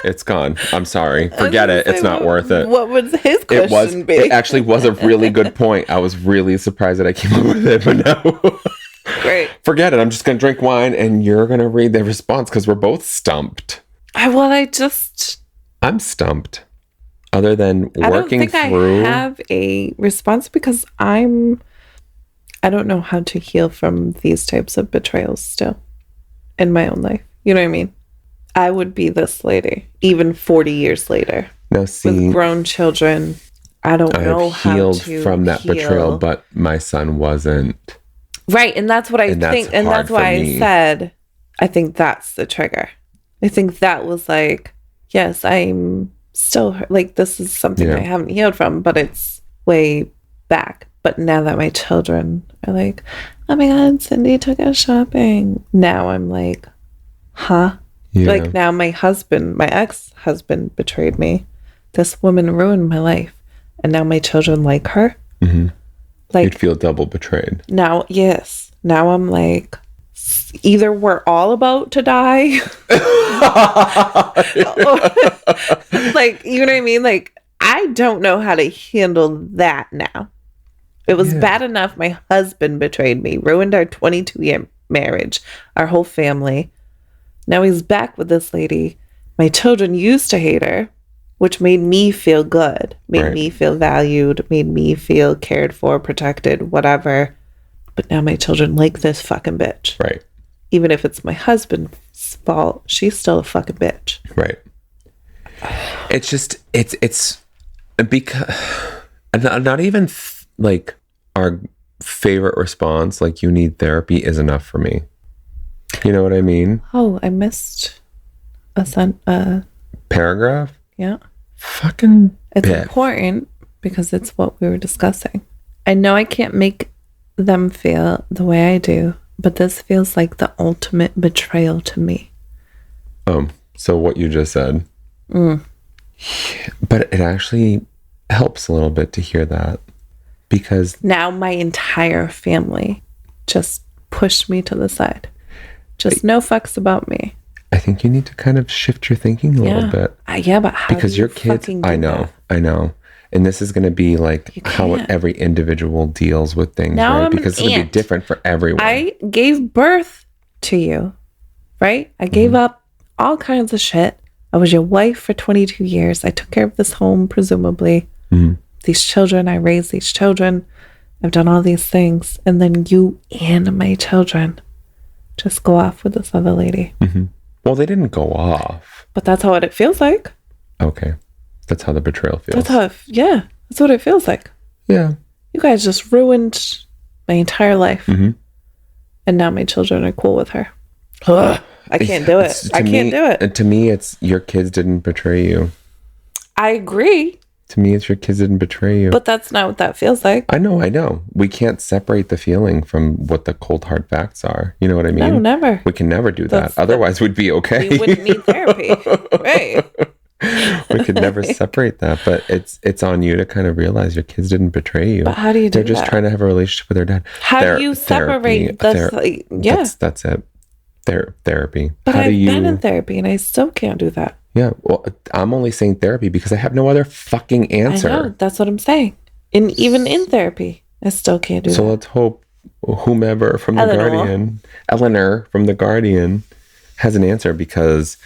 It's gone. I'm sorry. Forget it. It's not worth it. What would his question be? It actually was a really good point. I was really surprised that I came up with it, but no. Great. Forget it. I'm just going to drink wine and you're going to read the response because we're both stumped. I'm stumped. Other than working through. I have a response because I don't know how to heal from these types of betrayals still in my own life. You know what I mean? I would be this lady, even 40 years later. Now, see, with grown children. I don't know how to healed from that betrayal, but my son wasn't. Right, and that's what I think, and that's why I said, I think that's the trigger. I think that was like, yes, I'm still like, this is something I haven't healed from, but it's way back. But now that my children are like, oh my God, Cindy took us shopping. Now I'm like, huh? Yeah. Like now my ex-husband betrayed me. This woman ruined my life. And now my children like her. Mm-hmm. Like, you'd feel double betrayed. Now, yes. Now I'm like, either we're all about to die. Like, you know what I mean? Like, I don't know how to handle that now. It was bad enough my husband betrayed me, ruined our 22-year marriage, our whole family. Now he's back with this lady. My children used to hate her, which made me feel good, made me feel valued, made me feel cared for, protected, whatever. But now my children like this fucking bitch. Right. Even if it's my husband's fault, she's still a fucking bitch. Right. It's just, it's because, not even like our favorite response, like you need therapy is enough for me. You know what I mean? Oh, I missed a paragraph? Yeah. Fucking It's important because it's what we were discussing. I know I can't make them feel the way I do, but this feels like the ultimate betrayal to me. So what you just said. But it actually helps a little bit to hear that because now my entire family just pushed me to the side. Just no fucks about me. I think you need to kind of shift your thinking a little bit. Yeah, but how because your kids, I know. And this is going to be like how every individual deals with things, now right? Because it's going to be different for everyone. I gave birth to you, right? I gave up all kinds of shit. I was your wife for 22 years. I took care of this home, presumably. These children, I raised these children. I've done all these things. And then you and my children just go off with this other lady. Well, they didn't go off. But that's how it feels like. Okay. That's how the betrayal feels. That's what it feels like. Yeah. You guys just ruined my entire life. Mm-hmm. And now my children are cool with her. Ugh, I can't do it. I can't do it. And to me, it's your kids didn't betray you. I agree. To me, it's your kids didn't betray you. But that's not what that feels like. I know. We can't separate the feeling from what the cold hard facts are. You know what I mean? No, never. We can never do that. Otherwise, we'd be okay. We wouldn't need therapy. Right. We could never separate that. But it's on you to kind of realize your kids didn't betray you. But how do you do that? They're just trying to have a relationship with their dad. How do you separate the... That's it. Therapy. But I've been in therapy and I still can't do that. Yeah, well, I'm only saying therapy because I have no other fucking answer. I know, that's what I'm saying. And even in therapy, I still can't do that. So let's hope whomever from the Guardian, Eleanor from the Guardian, has an answer, because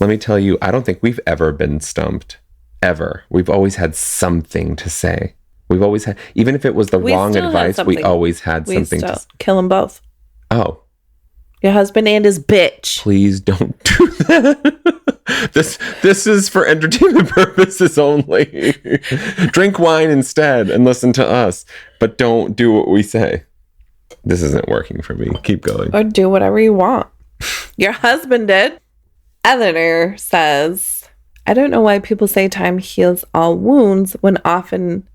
let me tell you, I don't think we've ever been stumped. Ever. We've always had something to say. We've always had, even if it was the wrong advice, we always had something to say. Kill them both. Oh. Your husband and his bitch. Please don't do that. This is for entertainment purposes only. Drink wine instead and listen to us, but don't do what we say. This isn't working for me. Keep going. Or do whatever you want. Your husband did. Eleanor says, I don't know why people say time heals all wounds when often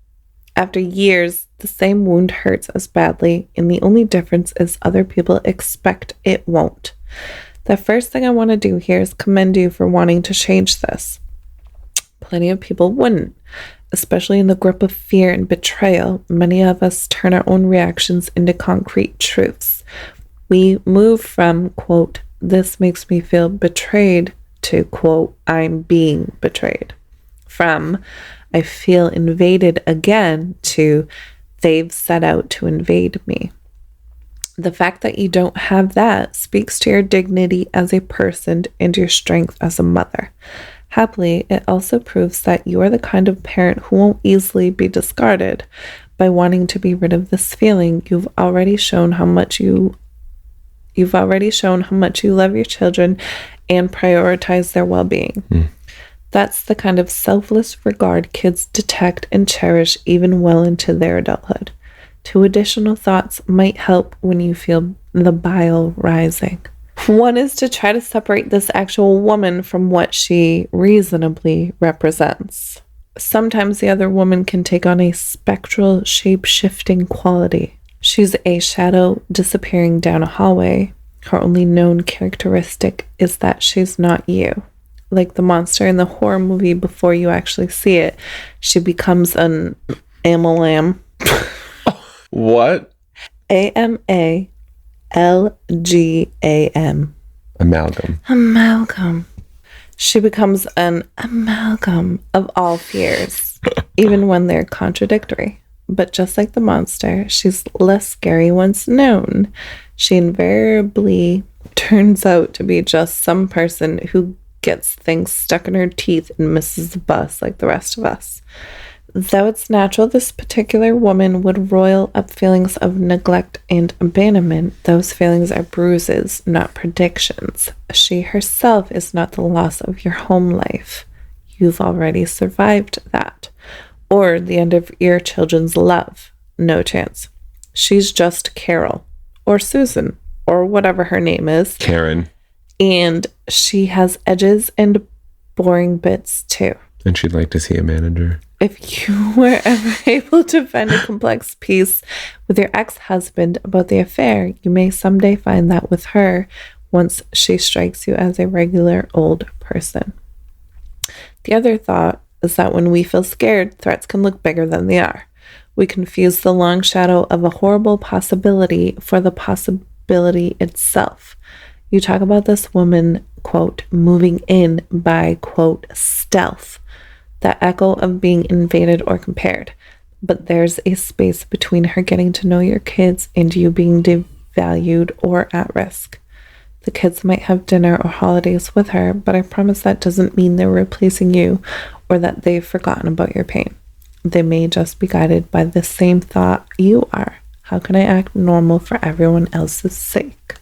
after years the same wound hurts as badly, and the only difference is other people expect it won't. The first thing I want to do here is commend you for wanting to change this. Plenty of people wouldn't, especially in the grip of fear and betrayal. Many of us turn our own reactions into concrete truths. We move from, quote, this makes me feel betrayed, to, quote, I'm being betrayed. From, I feel invaded again, to, they've set out to invade me. The fact that you don't have that speaks to your dignity as a person and your strength as a mother. Happily, it also proves that you are the kind of parent who won't easily be discarded. By wanting to be rid of this feeling, you've already shown how much you love your children and prioritize their well-being. That's the kind of selfless regard kids detect and cherish even well into their adulthood. 2 additional thoughts might help when you feel the bile rising. One is to try to separate this actual woman from what she reasonably represents. Sometimes the other woman can take on a spectral, shape-shifting quality. She's a shadow disappearing down a hallway. Her only known characteristic is that she's not you. Like the monster in the horror movie, before you actually see it, she becomes an amalgam. What? AMALGAM. Amalgam. She becomes an amalgam of all fears, even when they're contradictory. But just like the monster, she's less scary once known. She invariably turns out to be just some person who gets things stuck in her teeth and misses the bus like the rest of us. Though it's natural this particular woman would roil up feelings of neglect and abandonment, those feelings are bruises, not predictions. She herself is not the loss of your home life. You've already survived that. Or the end of your children's love. No chance. She's just Carol. Or Susan. Or whatever her name is. Karen. And she has edges and boring bits too. And she'd like to see a manager. If you were ever able to find a complex piece with your ex-husband about the affair, you may someday find that with her once she strikes you as a regular old person. The other thought is that when we feel scared, threats can look bigger than they are. We confuse the long shadow of a horrible possibility for the possibility itself. You talk about this woman, quote, moving in by, quote, stealth. That echo of being invaded or compared. But there's a space between her getting to know your kids and you being devalued or at risk. The kids might have dinner or holidays with her, but I promise that doesn't mean they're replacing you or that they've forgotten about your pain. They may just be guided by the same thought you are. How can I act normal for everyone else's sake?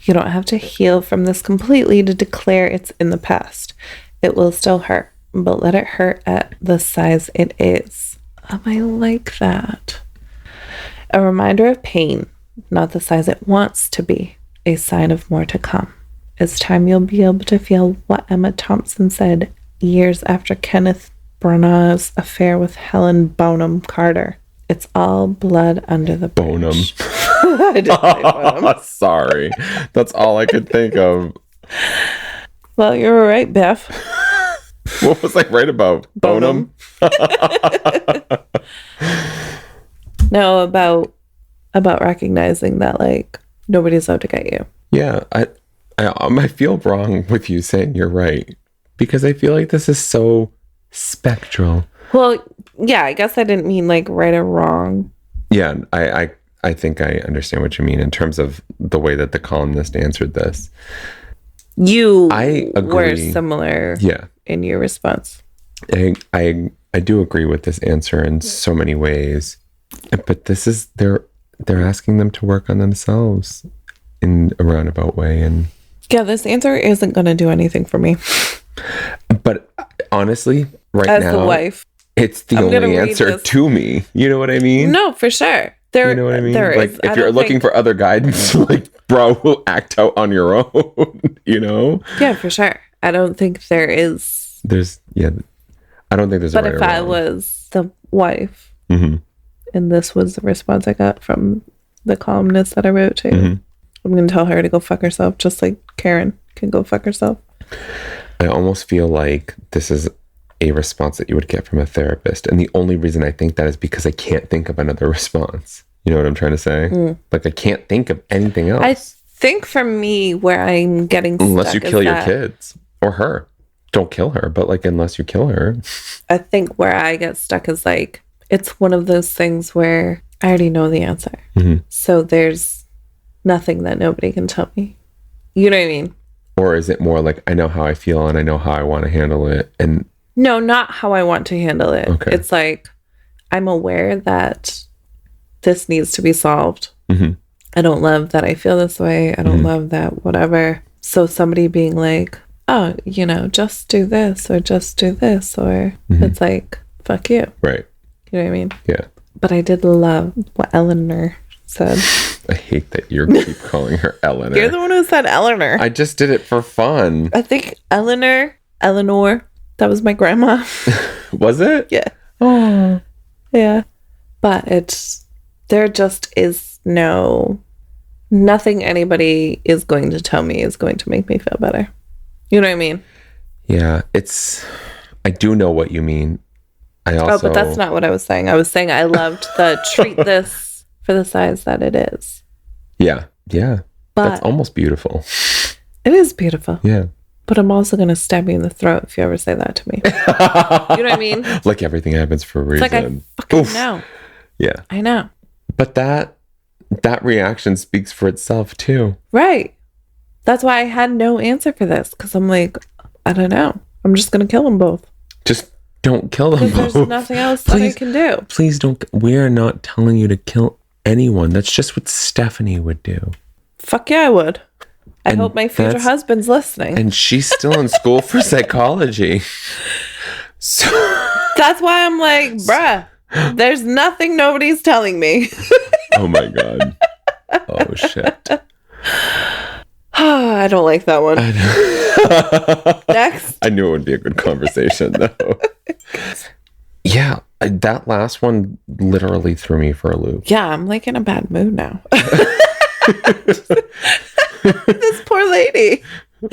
You don't have to heal from this completely to declare it's in the past. It will still hurt, but let it hurt at the size it is. I like that. A reminder of pain, not the size it wants to be, a sign of more to come. It's time you'll be able to feel what Emma Thompson said years after Kenneth Branagh's affair with Helen Bonham Carter. It's all blood under the bridge. Bonham. I didn't say Bonham. Sorry. That's all I could think of. Well, you were right, Biff. What was I right about? Bonham? No, about recognizing that, like, nobody's out to get you. Yeah, I feel wrong with you saying you're right, because I feel like this is so spectral. Well, yeah, I guess I didn't mean like right or wrong. Yeah, I think I understand what you mean in terms of the way that the columnist answered this. I agree. were similar in your response. I do agree with this answer in so many ways, but this is they're asking them to work on themselves in a roundabout way, and this answer isn't going to do anything for me. But honestly, as the wife, it's the only answer to me. You know what I mean? No, for sure. You know what I mean? Like, if you're looking for other guidance, like, bro, act out on your own, you know? Yeah, for sure. I don't think there is. I don't think there's but a right or if I wrong. was the wife, Mm-hmm. and this was the response I got from the columnist that I wrote to, Mm-hmm. I'm going to tell her to go fuck herself, just like Karen can go fuck herself. I almost feel like this is a response that you would get from a therapist. And the only reason I think that is because I can't think of another response. You know what I'm trying to say? Like, I can't think of anything else. I think for me, where I'm getting unless stuck you kill your kids or her. Don't kill her, but like, unless you kill her. I think where I get stuck is like, it's one of those things where I already know the answer. Mm-hmm. So there's nothing that nobody can tell me. You know what I mean? Or is it more like, I know how I feel and I know how I want to handle it? And no, not how I want to handle it. Okay. It's like, I'm aware that this needs to be solved. Mm-hmm. I don't love that I feel this way. I don't love that whatever. So somebody being like, oh, you know, just do this or just do this, or it's like, fuck you. Right. You know what I mean? Yeah. But I did love what Eleanor said. I hate that you keep calling her Eleanor. You're the one who said Eleanor. I just did it for fun. I think Eleanor, that was my grandma. Was it? Yeah. Oh. Yeah. But there just is nothing anybody is going to tell me is going to make me feel better. You know what I mean? Yeah, I do know what you mean. I also... Oh, but that's not what I was saying. I was saying I loved the treat this for the size that it is. Yeah. Yeah. But that's almost beautiful. It is beautiful. Yeah. But I'm also going to stab you in the throat if you ever say that to me. You know what I mean? Like, everything happens for a reason. It's like, I fucking know. Yeah. I know. But that reaction speaks for itself, too. Right. That's why I had no answer for this. Because I'm like, I don't know. I'm just going to kill them both. Just don't kill them both. Because there's nothing else that I can do. Please don't. We're not telling you to kill anyone. That's just what Stephanie would do. Fuck yeah, I would. I And hope my future husband's listening. And she's still in school for psychology. So that's why I'm like, bruh, there's nothing nobody's telling me. Oh my God. Oh shit. I don't like that one. Next. I knew it would be a good conversation though. Yeah, that last one literally threw me for a loop. Yeah, I'm like in a bad mood now. This poor lady.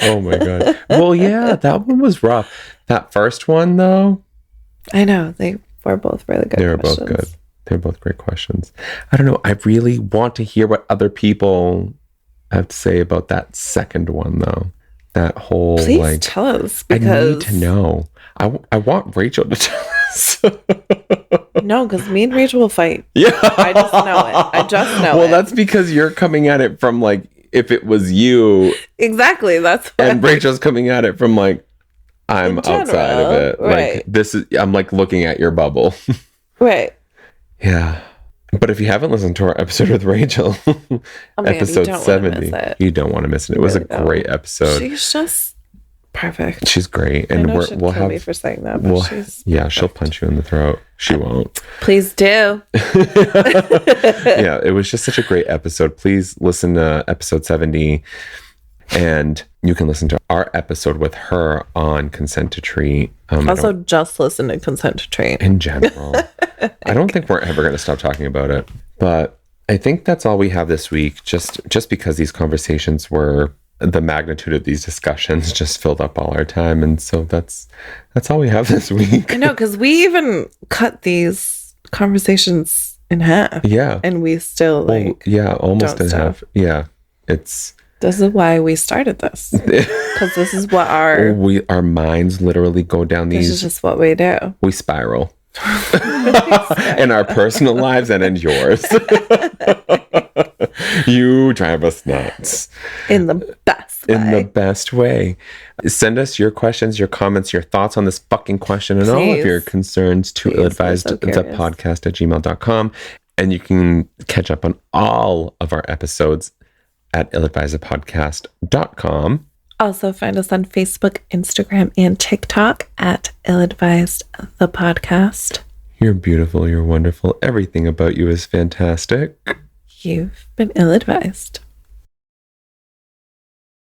Oh my God. Well, yeah, that one was rough. That first one though. I know. They were both really good. They were both good. They're both great questions. I don't know. I really want to hear what other people have to say about that second one though. That whole Please tell us, because I need to know. I want Rachel to tell us. No, because me and Rachel will fight. Yeah. I just know it. I just know it. Well, that's because you're coming at it from like, if it was you. Exactly. That's what and Rachel's coming at it from like, I'm outside of it. Right. Like, this is, I'm like looking at your bubble. Right. Yeah. But if you haven't listened to our episode with Rachel, episode 70, you don't want to miss it. It was a great episode. She's just perfect. She's great. I And know she'd kill me for saying that, but she's perfect. She'll punch you in the throat. She won't. Please do. Yeah, it was just such a great episode. Please listen to episode 70. And you can listen to our episode with her on Consent to Treat. Also, just listen to Consent to Treat. In general. I don't think we're ever going to stop talking about it. But I think that's all we have this week. Just because these conversations were, the magnitude of these discussions just filled up all our time. And so that's all we have this week. I know, because we even cut these conversations in half. Yeah. And we still almost in half. Yeah. This is why we started this. Because this is what our minds literally go down these. This is just what we do. We spiral. In our personal lives and in yours. You drive us nuts. In the best way. In the best way. Send us your questions, your comments, your thoughts on this fucking question and all of your concerns to illadvisedthepodcast@gmail.com. And you can catch up on all of our episodes at illadvisedthepodcast.com. Also find us on Facebook, Instagram, and TikTok at illadvisedthepodcast. You're beautiful. You're wonderful. Everything about you is fantastic. You've been ill-advised.